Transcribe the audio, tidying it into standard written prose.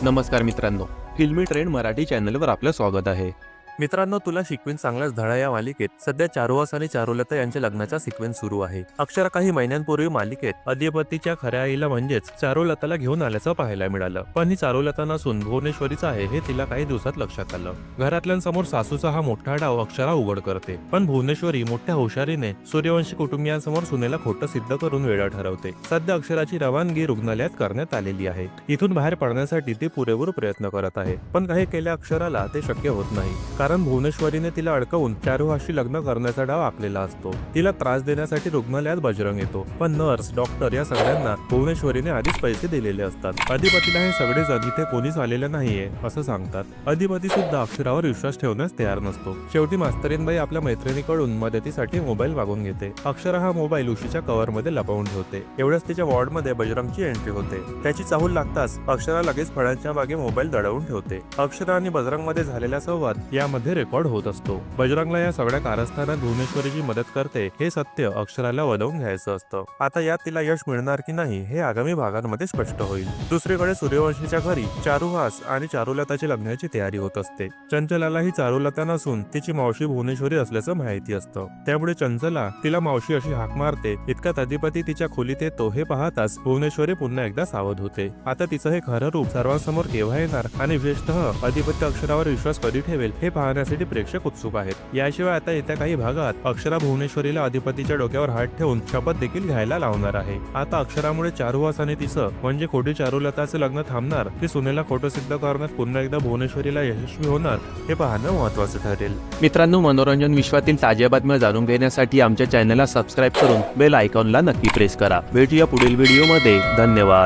नमस्कार मित्रांनो, फिल्मी ट्रेंड मराठी चॅनलवर आपलं स्वागत आहे. मित्रांनो, तुला शिकवीन चांगलाच धडा या मालिकेत सध्या चारुहास आणि चारुलता यांच्या लग्नाचा सिक्वेन्स सुरू आहे. अक्षरा काही महिन्यांपूर्वी मालिकेत अधिपतीच्या खऱ्या आईला म्हणजेच चारुलताला घेऊन आल्याचं पाहायला मिळालं. पण ही चारुलता नसून भुवनेश्वरीच आहे हे तिला काही दिवसात लक्षात आलं. घरातल्यांसमोर सासूचा हा मोठा डाव अक्षरा उघड करते, पण भुवनेश्वरी मोठ्या हुशारीने सूर्यवंशी कुटुंबियांसमोर सुनेला खोटं सिद्ध करून वेळा ठरवते. सध्या अक्षराची रवानगी रुग्णालयात करण्यात आलेली आहे. इथून बाहेर पडण्यासाठी ती पुरेपूर प्रयत्न करत आहे, पण काही केल्या अक्षराला ते शक्य होत नाही. कारण भुवनेश्वरीने तिला अडकवून चारुहाशी लग्न करण्याचा डाव आखलेला असतो. तिला त्रास देण्यासाठी रुग्णालयात बजरंग येतो, पण नर्स, डॉक्टर या सगळ्यांना भुवनेश्वरीने आधीच पैसे दिलेले असतात. अधिपतीला हे सगळेजण इथे कोणीच आलेलं नाहीये असं सांगतात. अधिपती सुद्धा अक्षरावर विश्वास ठेवण्यास तयार नसतो. शेवटी मास्तरीनबाई आपल्या मैत्रिणीकडून मदतीसाठी मोबाईल मागून घेते. अक्षरा हा मोबाईल उशीच्या कव्हरमध्ये लपवून ठेवते. एवढ्याच तिच्या वॉर्डमध्ये बजरंगची एंट्री होते. त्याची चाहूल लागताच अक्षरा लगेच फळांच्या मागे मोबाईल दडवून ठेवते. अक्षरा आणि बजरंगमध्ये झालेला संवाद यामध्ये रेकॉर्ड होत असतो. बजरंगला या सगळ्या कारस्थानात भुवनेश्वरीची मदत करते हे सत्य अक्षराला वदवून घ्यायचं असतं. आता यात तिला यश मिळणार की नाही हे आगामी भागांमध्ये स्पष्ट होईल. दुसरीकडे सूर्यवंशीच्या घरी चारुहास आणि चारुलताची लग्नाची तयारी होत असते. चंचलाला ही चारुलता नसून तिची मावशी भुवनेश्वरी असल्याचं माहिती असतं. त्यामुळे चंचला तिला मावशी अशी हाक मारते. इतक्यात अधिपती तिच्या खोलीत येतो हे पाहताच भुवनेश्वरी पुन्हा एकदा सावध होते. आता तिचं हे खरं रूप सर्वांसमोर केव्हा येणार आणि विशेषतः अधिपती अक्षरावर विश्वास कधी ठेवेल हे पाहण्यासाठी प्रेक्षक उत्सुक आहेत. याशिवाय आता येत्या काही भागात अक्षरा भुवनेश्वरीला अधिपतीच्या डोक्यावर हात ठेवून शपथ देखील घ्यायला लावणार आहे. आता अक्षरामुळे चारुहास आणि तिचं म्हणजे खोटी चारुलताचं लग्न थांबणार की सुनेला खोटं सिद्ध करण्यात पुन्हा एकदा भुवनेश्वरीला यशस्वी होणार हे पाहणं महत्त्वाचं ठरेल. मित्रांनो, मनोरंजन विश्वातील ताज्या बातम्या जाणून घेण्यासाठी आमच्या चॅनलला सबस्क्राईब करून बेल आयकॉनला नक्की प्रेस करा. भेटूया पुढील व्हिडिओमध्ये. धन्यवाद.